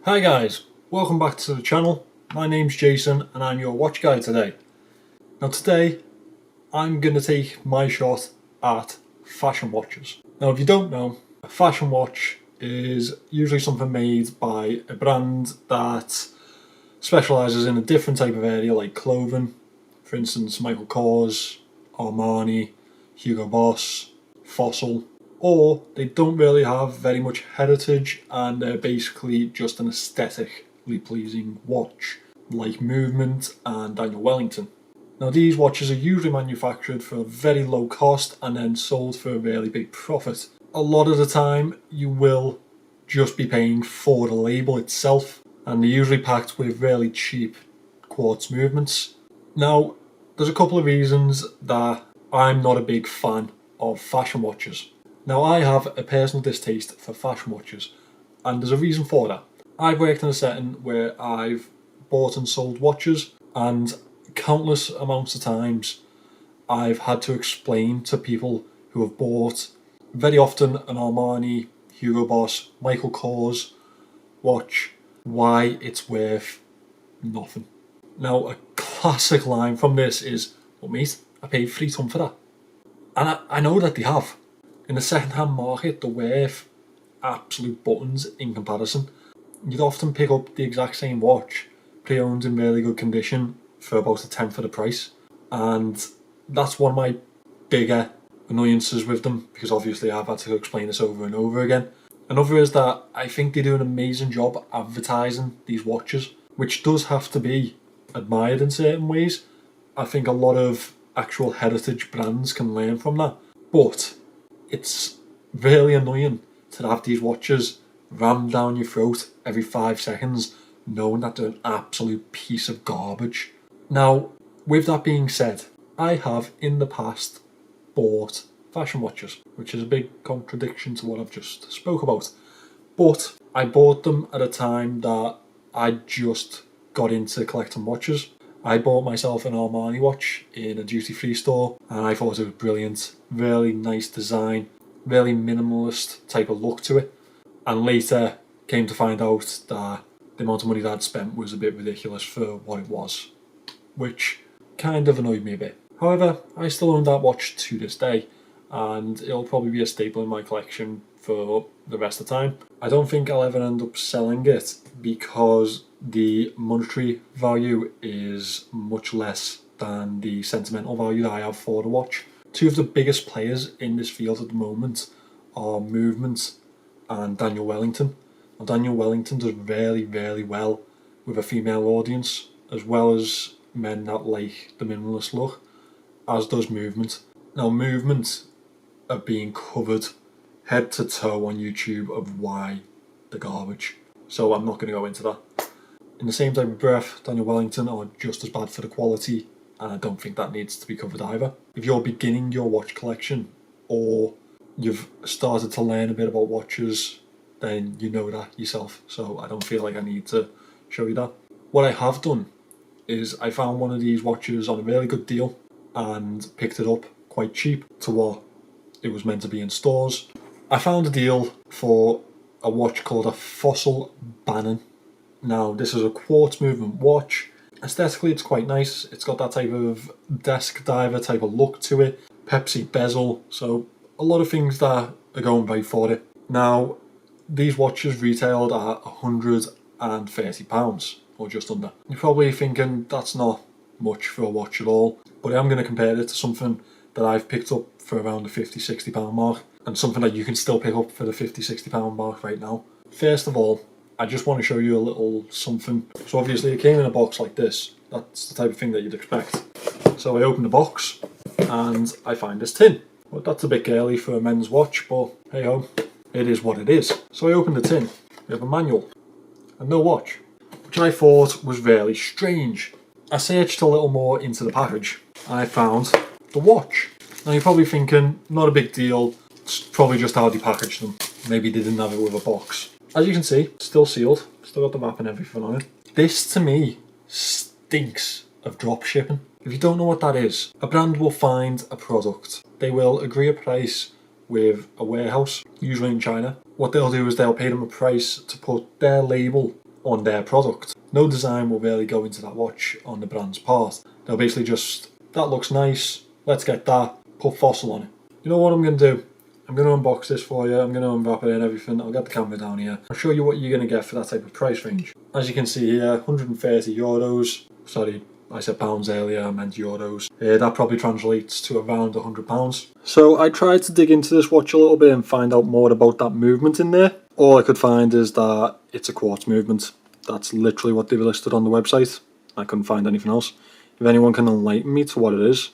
Hi guys, welcome back to the channel. My name's Jason and I'm your watch guy today. Now today I'm going to take my shot at fashion watches. Now if you don't know, a fashion watch is usually something made by a brand that specialises in a different type of area like clothing. For instance, Michael Kors, Armani, Hugo Boss, Fossil. Or they don't really have very much heritage and they're basically just an aesthetically pleasing watch, like Movement and Daniel Wellington. Now these watches are usually manufactured for a very low cost and then sold for a really big profit. A lot of the time you will just be paying for the label itself, and they're usually packed with really cheap quartz movements. Now there's a couple of reasons that I'm not a big fan of fashion watches. Now I have a personal distaste for fashion watches, and there's a reason for that. I've worked in a setting where I've bought and sold watches, and countless amounts of times I've had to explain to people who have bought very often an Armani, Hugo Boss, Michael Kors watch why it's worth nothing. Now a classic line from this is, "Well mate, I paid 3 ton for that." And I know that they have. In the second-hand market, they're worth absolute buttons in comparison. You'd often pick up the exact same watch, pre-owned in really good condition, for about a tenth of the price. And that's one of my bigger annoyances with them, because obviously I've had to explain this over and over again. Another is that I think they do an amazing job advertising these watches, which does have to be admired in certain ways. I think a lot of actual heritage brands can learn from that. But it's really annoying to have these watches rammed down your throat every 5 seconds, knowing that they're an absolute piece of garbage. Now, with that being said, I have in the past bought fashion watches, which is a big contradiction to what I've just spoke about. But I bought them at a time that I just got into collecting watches. I bought myself an Armani watch in a duty-free store and I thought it was brilliant. Really nice design, really minimalist type of look to it. And later came to find out that the amount of money that I'd spent was a bit ridiculous for what it was, which kind of annoyed me a bit. However, I still own that watch to this day and it'll probably be a staple in my collection for the rest of the time. I don't think I'll ever end up selling it because the monetary value is much less than the sentimental value that I have for the watch. Two of the biggest players in this field at the moment are Movement and Daniel Wellington. Now, Daniel Wellington does really, really well with a female audience, as well as men that like the minimalist look, as does Movement. Now Movement are being covered head to toe on YouTube of why they're garbage, so I'm not going to go into that. In the same type of breath, Daniel Wellington are just as bad for the quality, and I don't think that needs to be covered either. If you're beginning your watch collection, or you've started to learn a bit about watches, then you know that yourself, so I don't feel like I need to show you that. What I have done is I found one of these watches on a really good deal and picked it up quite cheap to what it was meant to be in stores. I found a deal for a watch called a Fossil Bannon. Now this is a quartz movement watch. Aesthetically it's quite nice. It's got that type of desk diver type of look to it. Pepsi bezel, so a lot of things that are going right for it. Now these watches retailed at £130 or just under. You're probably thinking that's not much for a watch at all, but I'm going to compare it to something that I've picked up for around the £50–60 mark, and something that you can still pick up for the £50–60 mark right now. First of all, I just want to show you a little something. So obviously it came in a box like this. That's the type of thing that you'd expect. So I open the box and I find this tin. Well, that's a bit girly for a men's watch, but hey ho, it is what it is. So I opened the tin. We have a manual and no watch, which I thought was really strange. I searched a little more into the package and I found the watch. Now you're probably thinking, not a big deal, it's probably just how they packaged them. Maybe they didn't have it with a box. As you can see, still sealed, still got the map and everything on it. This to me stinks of drop shipping. If you don't know what that is, a brand will find a product. They will agree a price with a warehouse, usually in China. What they'll do is they'll pay them a price to put their label on their product. No design will really go into that watch on the brand's part. They'll basically just, that looks nice, let's get that, put Fossil on it. You know what I'm going to do? I'm going to unbox this for you, I'm going to unwrap it and everything, I'll get the camera down here. I'll show you what you're going to get for that type of price range. As you can see here, 130 euros, sorry, I said pounds earlier, I meant euros. That probably translates to around £100. So I tried to dig into this watch a little bit and find out more about that movement in there. All I could find is that it's a quartz movement. That's literally what they've listed on the website. I couldn't find anything else. If anyone can enlighten me to what it is,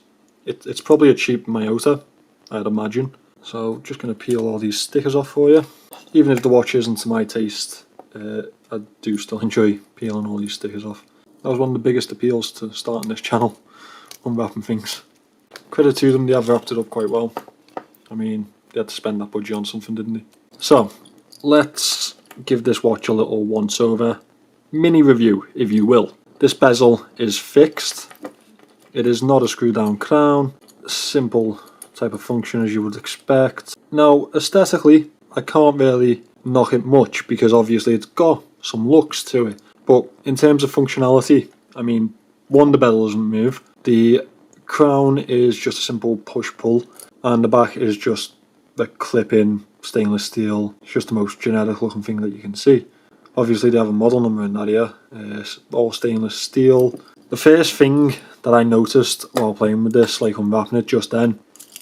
it's probably a cheap Miyota, I'd imagine. So just going to peel all these stickers off for you. Even if the watch isn't to my taste, I do still enjoy peeling all these stickers off. That was one of the biggest appeals to starting this channel, unwrapping things. Credit to them, they have wrapped it up quite well. I mean, they had to spend that budget on something, didn't they? So, let's give this watch a little once over. Mini review, if you will. This bezel is fixed. It is not a screw down crown. Simple type of function as you would expect. Now, aesthetically, I can't really knock it much because obviously it's got some looks to it. But in terms of functionality, I mean, one, the bezel doesn't move. The crown is just a simple push-pull, and the back is just the clip-in stainless steel. It's just the most generic looking thing that you can see. Obviously they have a model number in that here, all stainless steel. The first thing that I noticed while playing with this, like unwrapping it just then,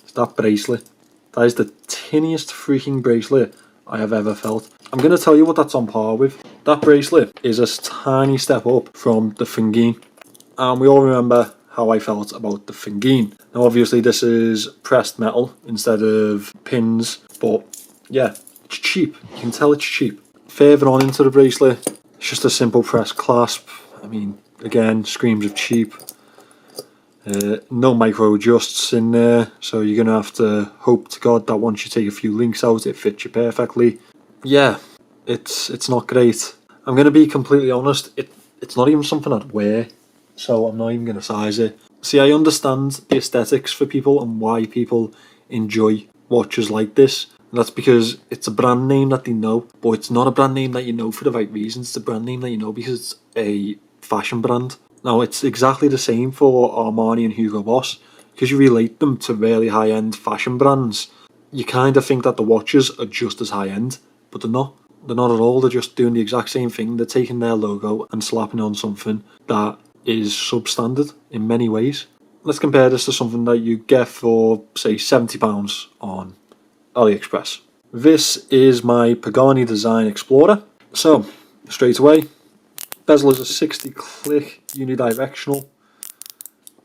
is that bracelet. That is the tiniest freaking bracelet I have ever felt. I'm going to tell you what that's on par with. That bracelet is a tiny step up from the Pagani, and we all remember how I felt about the Pagani. Now obviously this is pressed metal instead of pins, but yeah, it's cheap. You can tell it's cheap. Further on into the bracelet, it's just a simple press clasp. I mean, again, screams of cheap. No micro adjusts in there, so you're going to have to hope to God that once you take a few links out, it fits you perfectly. Yeah, it's not great. I'm going to be completely honest, it's not even something I'd wear, so I'm not even going to size it. See, I understand the aesthetics for people and why people enjoy watches like this. And that's because it's a brand name that they know, but it's not a brand name that you know for the right reasons. It's a brand name that you know because it's a fashion brand. Now, it's exactly the same for Armani and Hugo Boss. Because you relate them to really high-end fashion brands, you kind of think that the watches are just as high-end, but they're not. They're not at all. They're just doing the exact same thing. They're taking their logo and slapping on something that is substandard in many ways. Let's compare this to something that you get for, say, £70 on AliExpress. This is my Pagani Design Explorer. So, straight away, bezel is a 60 click unidirectional.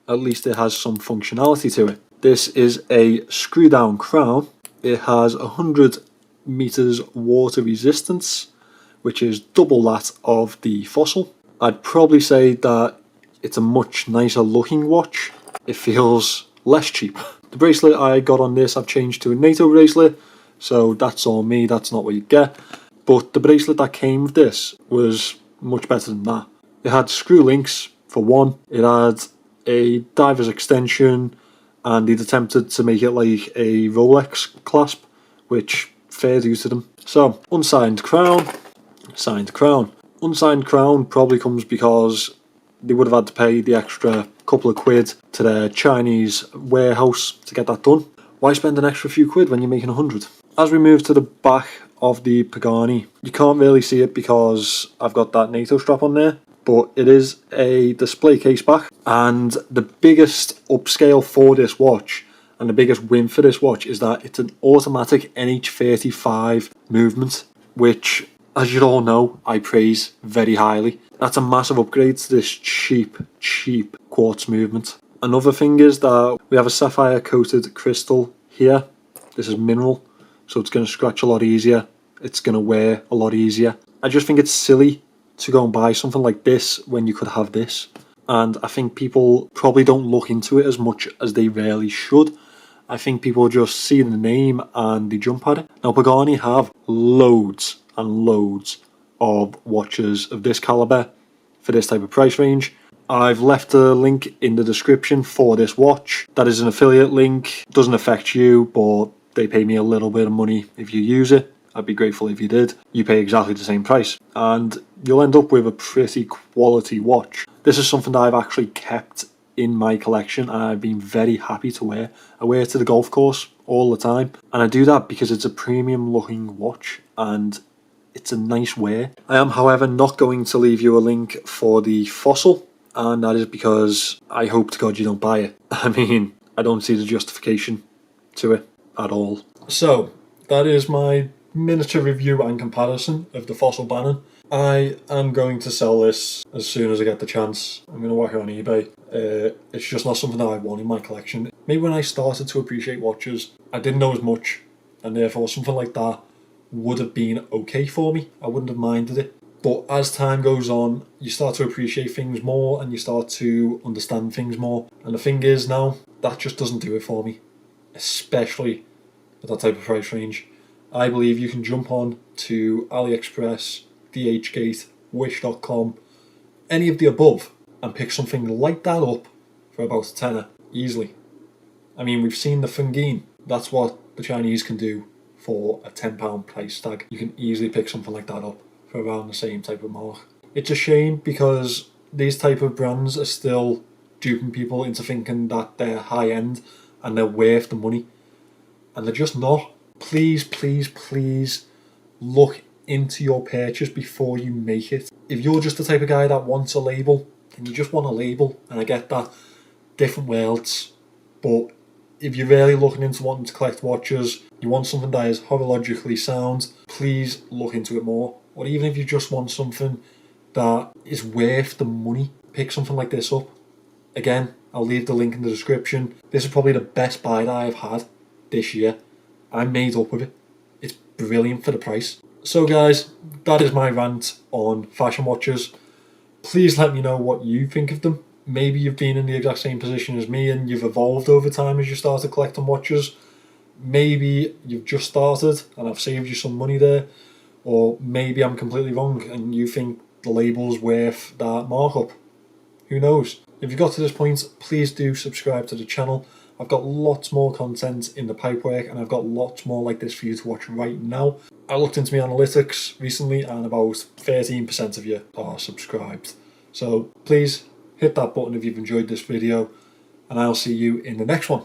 At least it has some functionality to it. This is a screw down crown. It has 100 meters water resistance, which is double that of the Fossil. I'd probably say that it's a much nicer looking watch. It feels less cheap. The bracelet I got on this I've changed to a NATO bracelet, so that's all me, that's not what you get. But the bracelet that came with this was much better than that. It had screw links for one, it had a diver's extension, and he'd attempted to make it like a Rolex clasp, which fair due to them. So, unsigned crown, signed crown. Unsigned crown probably comes because they would have had to pay the extra couple of quid to their Chinese warehouse to get that done. Why spend an extra few quid when you're making 100? As we move to the back of the Pagani, you can't really see it because I've got that NATO strap on there, but it is a display case back, and the biggest upscale for this watch and the biggest win for this watch is that it's an automatic NH35 movement, which, as you all know, I praise very highly. That's a massive upgrade to this cheap quartz movement. Another thing is that we have a sapphire coated crystal here. This is mineral, so it's going to scratch a lot easier. It's going to wear a lot easier. I just think it's silly to go and buy something like this when you could have this. And I think people probably don't look into it as much as they really should. I think people just see the name and they jump at it. Now, Pagani have loads and loads of watches of this caliber for this type of price range. I've left a link in the description for this watch. That is an affiliate link. Doesn't affect you, but they pay me a little bit of money if you use it. I'd be grateful if you did. You pay exactly the same price and you'll end up with a pretty quality watch. This is something that I've actually kept in my collection and I've been very happy to wear. I wear it to the golf course all the time, and I do that because it's a premium looking watch and it's a nice wear. I am, however, not going to leave you a link for the Fossil, and that is because I hope to God you don't buy it. I mean, I don't see the justification to it at all. So that is my miniature review and comparison of the Fossil Bannon. I am going to sell this as soon as I get the chance. I'm going to whack it on eBay. It's just not something that I want in my collection. Maybe when I started to appreciate watches, I didn't know as much, and therefore something like that would have been okay for me. I wouldn't have minded it. But as time goes on, you start to appreciate things more and you start to understand things more. And the thing is now, that just doesn't do it for me, especially at that type of price range. I believe you can jump on to AliExpress, DHgate, Wish.com, any of the above, and pick something like that up for about a tenner, easily. I mean, we've seen the Fengine. That's what the Chinese can do for a £10 price tag. You can easily pick something like that up for around the same type of mark. It's a shame because these type of brands are still duping people into thinking that they're high end and they're worth the money, and they're just not. Please, please, please look into your purchase before you make it. If you're just the type of guy that wants a label, then you just want a label, and I get that, different worlds. But if you're really looking into wanting to collect watches, you want something that is horologically sound, please look into it more. Or even if you just want something that is worth the money, pick something like this up. Again, I'll leave the link in the description. This is probably the best buy that I've had this year. I'm made up with it. It's brilliant for the price. So guys, that is my rant on fashion watches. Please let me know what you think of them. Maybe you've been in the exact same position as me and you've evolved over time as you started collecting watches. Maybe you've just started and I've saved you some money there. Or maybe I'm completely wrong and you think the label's worth that markup. Who knows? If you got to this point, please do subscribe to the channel. I've got lots more content in the pipework and I've got lots more like this for you to watch right now. I looked into my analytics recently and about 13% of you are subscribed. So please hit that button if you've enjoyed this video and I'll see you in the next one.